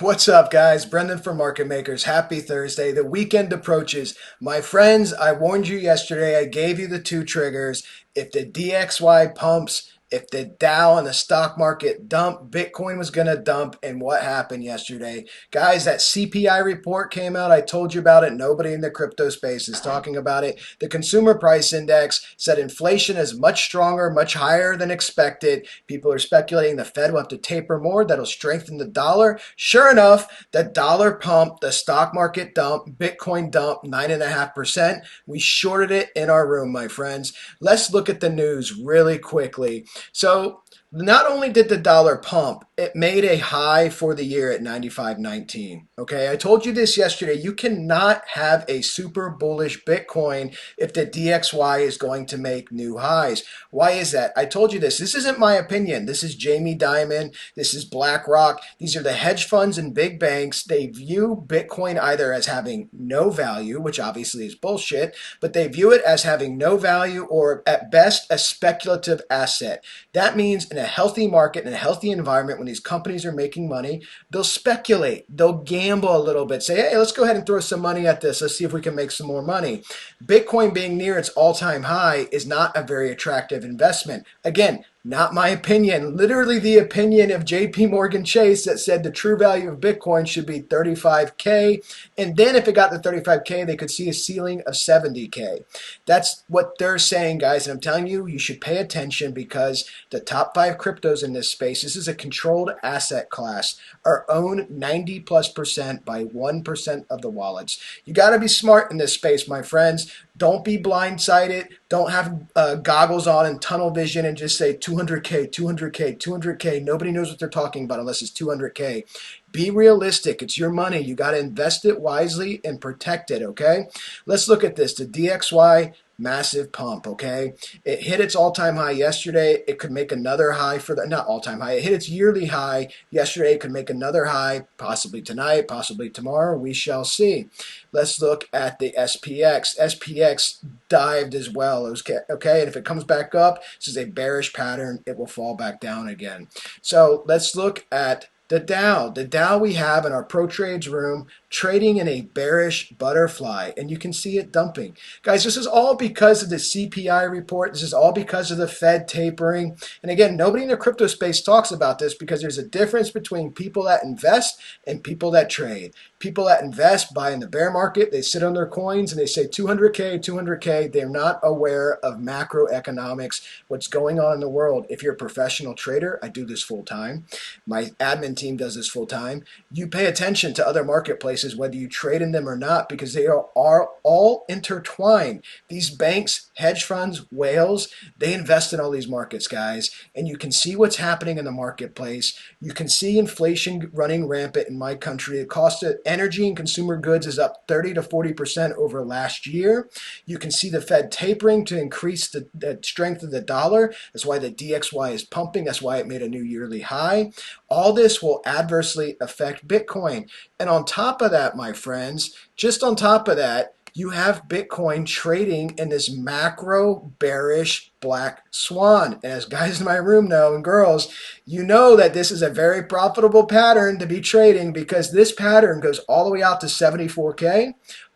What's up, guys? Brendan from Market Makers. Happy Thursday. The weekend approaches. My friends, I warned you yesterday. I gave you the two triggers. If the DXY pumps, if the Dow and the stock market dump, Bitcoin was going to dump. And what happened yesterday? Guys, that CPI report came out. I told you about it. Nobody in the crypto space is talking about it. The consumer price index said inflation is much stronger, much higher than expected. People are speculating the Fed will have to taper more. That'll strengthen the dollar. Sure enough, the dollar pumped, the stock market dumped, Bitcoin dumped 9.5%. We shorted it in our room, my friends. Let's look at the news really quickly. So not only did the dollar pump, it made a high for the year at 95.19. Okay, I told you this yesterday. You cannot have a super bullish Bitcoin if the DXY is going to make new highs. Why is that? I told you this. This isn't my opinion. This is Jamie Dimon. This is BlackRock. These are the hedge funds and big banks. They view Bitcoin either as having no value, which obviously is bullshit, but they view it as having no value or at best a speculative asset. That means in a healthy market, in a healthy environment, when these companies are making money, they'll speculate, they'll gamble a little bit, say, hey, let's go ahead and throw some money at this. Let's see if we can make some more money. Bitcoin being near its all-time high is not a very attractive investment. Again, not my opinion, literally the opinion of JP Morgan Chase that said the true value of Bitcoin should be 35K. And then if it got to 35K, they could see a ceiling of 70K. That's what they're saying, guys. And I'm telling you, you should pay attention because the top 5 cryptos in this space, this is a controlled asset class, are owned 90+% by 1% of the wallets. You got to be smart in this space, my friends. Don't be blindsided. Don't have goggles on and tunnel vision and just say 200K, 200K, 200K. Nobody knows what they're talking about unless it's 200K. Be realistic. It's your money. You got to invest it wisely and protect it, okay? Let's look at this. The DXY, massive pump, okay? It hit its all-time high yesterday. It could make another high for the, not all-time high. It hit its yearly high yesterday. It could make another high, possibly tonight, possibly tomorrow. We shall see. Let's look at the SPX. SPX dived as well. It was okay, and if it comes back up, this is a bearish pattern. It will fall back down again. So let's look at the Dow. The Dow we have in our Pro Trades room trading in a bearish butterfly, and you can see it dumping. Guys, this is all because of the CPI report. This is all because of the Fed tapering. And again, nobody in the crypto space talks about this because there's a difference between people that invest and people that trade. People that invest buy in the bear market. They sit on their coins and they say 200K, 200K. They're not aware of macroeconomics, what's going on in the world. If you're a professional trader, I do this full time. My admin team does this full time. You pay attention to other marketplaces, whether you trade in them or not, because they are all intertwined. These banks, hedge funds, whales, they invest in all these markets, guys. And you can see what's happening in the marketplace. You can see inflation running rampant in my country. The cost of energy and consumer goods is up 30 to 40% over last year. You can see the Fed tapering to increase the strength of the dollar. That's why the DXY is pumping. That's why it made a new yearly high. All this will adversely affect Bitcoin. And on top of that, my friends, just on top of that, you have Bitcoin trading in this macro bearish black swan. And as guys in my room know, and girls, you know that this is a very profitable pattern to be trading because this pattern goes all the way out to 74K,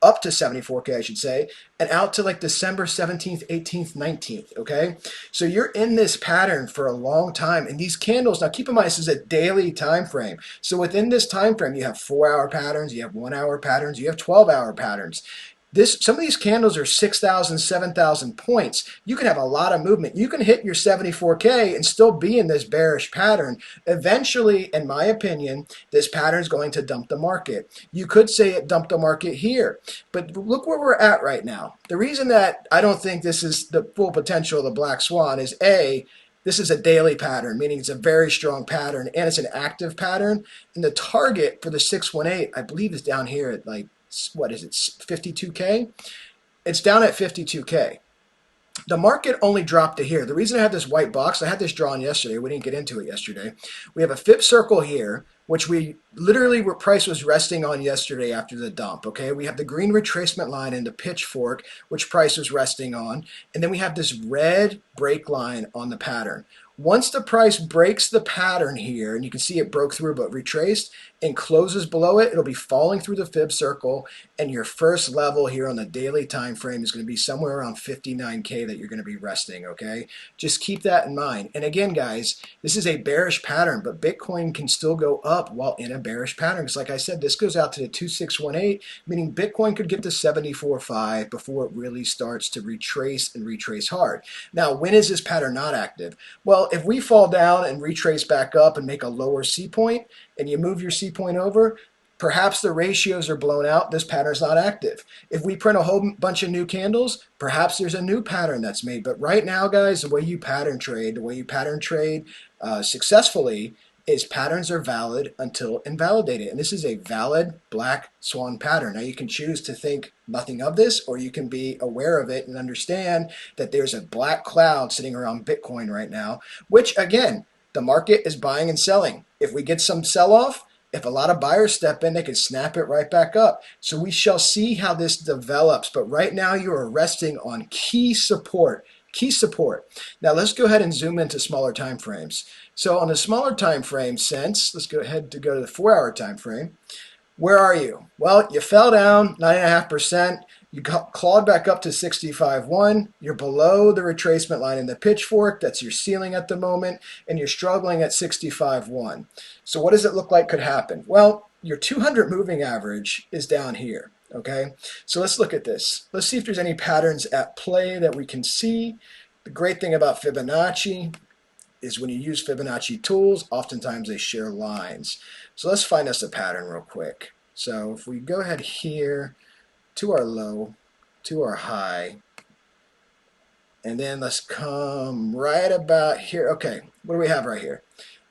up to 74K, I should say, and out to like December 17th, 18th, 19th, okay? So you're in this pattern for a long time, and these candles, now keep in mind, this is a daily time frame. So within this time frame, you have 4-hour patterns, you have 1-hour patterns, you have 12-hour patterns. Some of these candles are 6,000, 7,000 points. You can have a lot of movement. You can hit your 74K and still be in this bearish pattern. Eventually, in my opinion, this pattern is going to dump the market. You could say it dumped the market here, but look where we're at right now. The reason that I don't think this is the full potential of the black swan is A, this is a daily pattern, meaning it's a very strong pattern and it's an active pattern. And the target for the 618, I believe, is down here at like, what is it, 52K? It's down at 52K. The market only dropped to here. The reason I have this white box, I had this drawn yesterday. We didn't get into it yesterday. We have a fib circle here. which we literally where price was resting on yesterday after the dump. Okay, we have the green retracement line and the pitchfork, which price was resting on, and then we have this red break line on the pattern. Once the price breaks the pattern here, and you can see it broke through but retraced and closes below it, it'll be falling through the fib circle, and your first level here on the daily time frame is going to be somewhere around 59K that you're going to be resting, okay? Just keep that in mind. And again, guys, this is a bearish pattern, but Bitcoin can still go up while in a bearish pattern. Because like I said, this goes out to the 2618, meaning Bitcoin could get to 74.5 before it really starts to retrace and retrace hard. Now, when is this pattern not active? Well, if we fall down and retrace back up and make a lower C point, and you move your C point over, perhaps the ratios are blown out, this pattern is not active. If we print a whole bunch of new candles, perhaps there's a new pattern that's made. But right now, guys, the way you pattern trade successfully is patterns are valid until invalidated. And this is a valid black swan pattern. Now you can choose to think nothing of this, or you can be aware of it and understand that there's a black cloud sitting around Bitcoin right now, which again, the market is buying and selling. If we get some sell-off, if a lot of buyers step in, they can snap it right back up. So we shall see how this develops. But right now you are resting on key support. Key support. Now let's go ahead and zoom into smaller time frames. So on the smaller time frame sense, let's go ahead to go to the 4-hour time frame. Where are you? Well, you fell down 9.5%. You clawed back up to 65.1. You're below the retracement line in the pitchfork. That's your ceiling at the moment. And you're struggling at 65.1. So what does it look like could happen? Well, your 200 moving average is down here. Okay, so let's look at this. Let's see if there's any patterns at play that we can see. The great thing about Fibonacci is when you use Fibonacci tools, oftentimes they share lines. So let's find us a pattern real quick. So if we go ahead here to our low, to our high, and then let's come right about here. Okay, what do we have right here?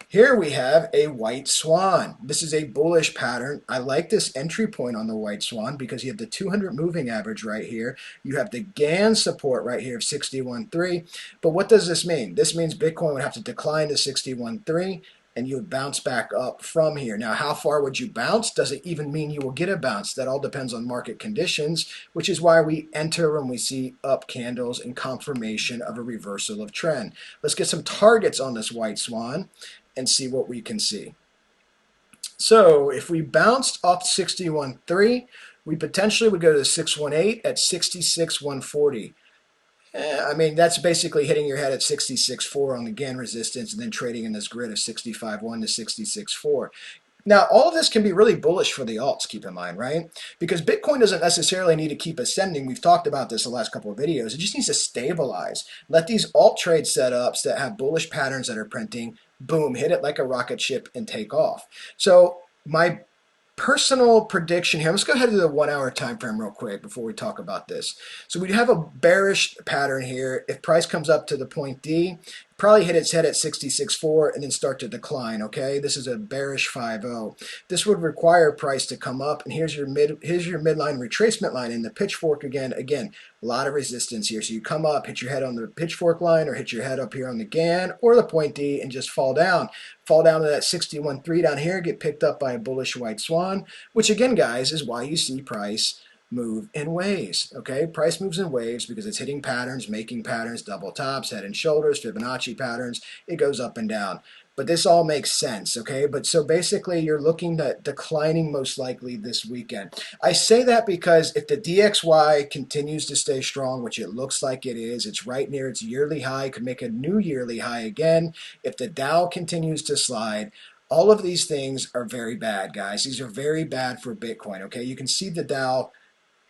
Here we have a white swan. This is a bullish pattern. I like this entry point on the white swan because you have the 200 moving average right here. You have the GAN support right here of 61.3. But what does this mean? This means Bitcoin would have to decline to 61.3 and you would bounce back up from here. Now, how far would you bounce? Does it even mean you will get a bounce? That all depends on market conditions, which is why we enter when we see up candles and confirmation of a reversal of trend. Let's get some targets on this white swan and see what we can see. So if we bounced off 61.3, we potentially would go to 618 at 66.140. I mean, that's basically hitting your head at 66.4 on the GAN resistance and then trading in this grid of 65.1 to 66.4. Now, all of this can be really bullish for the alts, keep in mind, right? Because Bitcoin doesn't necessarily need to keep ascending. We've talked about this the last couple of videos. It just needs to stabilize. Let these alt trade setups that have bullish patterns that are printing, boom, hit it like a rocket ship and take off. So my personal prediction here, let's go ahead to the 1-hour time frame real quick before we talk about this. So we have a bearish pattern here. If price comes up to the point D, probably hit its head at 66.4 and then start to decline, okay? This is a bearish 5.0. This would require price to come up, and here's your midline retracement line in the pitchfork again. Again, a lot of resistance here. So you come up, hit your head on the pitchfork line, or hit your head up here on the GAN or the point D and just fall down. Fall down to that 61.3 down here, get picked up by a bullish white swan, which again, guys, is why you see price move in waves, okay? Price moves in waves because it's hitting patterns, making patterns, double tops, head and shoulders, Fibonacci patterns. It goes up and down. But this all makes sense, okay? But so basically you're looking at declining most likely this weekend. I say that because if the DXY continues to stay strong, which it looks like it is, it's right near its yearly high, could make a new yearly high again. If the Dow continues to slide, all of these things are very bad, guys. These are very bad for Bitcoin, okay? You can see the Dow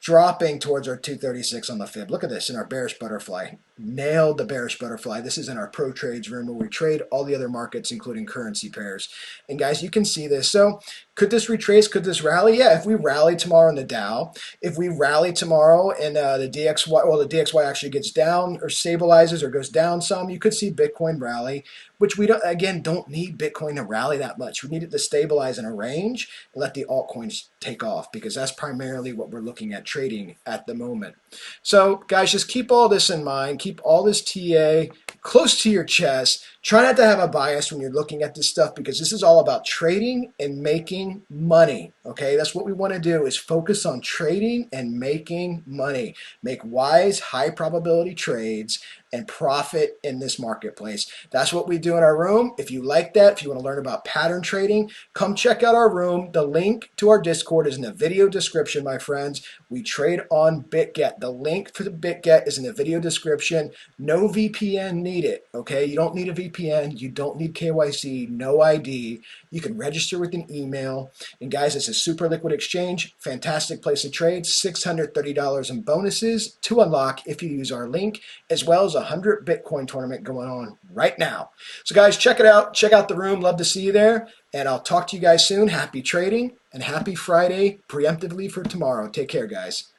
dropping towards our 236 on the fib. Look at this in our bearish butterfly. Nailed the bearish butterfly. This is in our pro trades room where we trade all the other markets, including currency pairs. And guys, you can see this. So could this retrace? Could this rally? Yeah, if we rally tomorrow in the Dow, if we rally tomorrow and the DXY, well, the DXY actually gets down or stabilizes or goes down some, you could see Bitcoin rally, which we don't need Bitcoin to rally that much. We need it to stabilize in a range and let the altcoins take off, because that's primarily what we're looking at trading at the moment. So guys, just keep all this in mind. keep all this TA close to your chest. Try not to have a bias when you're looking at this stuff, because this is all about trading and making money. Okay, that's what we want to do, is focus on trading and making money. Make wise, high probability trades and profit in this marketplace. That's what we do in our room. If you like that, if you want to learn about pattern trading, come check out our room. The link to our Discord is in the video description, my friends. We trade on BITGET. The link for the BITGET is in the video description. No VPN needed, okay? You don't need a VPN. You don't need KYC, no ID. You can register with an email. And guys, it's a super liquid exchange. Fantastic place to trade. $630 in bonuses to unlock if you use our link, as well as a 100 Bitcoin tournament going on right now. So guys, check it out. Check out the room. Love to see you there. And I'll talk to you guys soon. Happy trading and happy Friday preemptively for tomorrow. Take care, guys.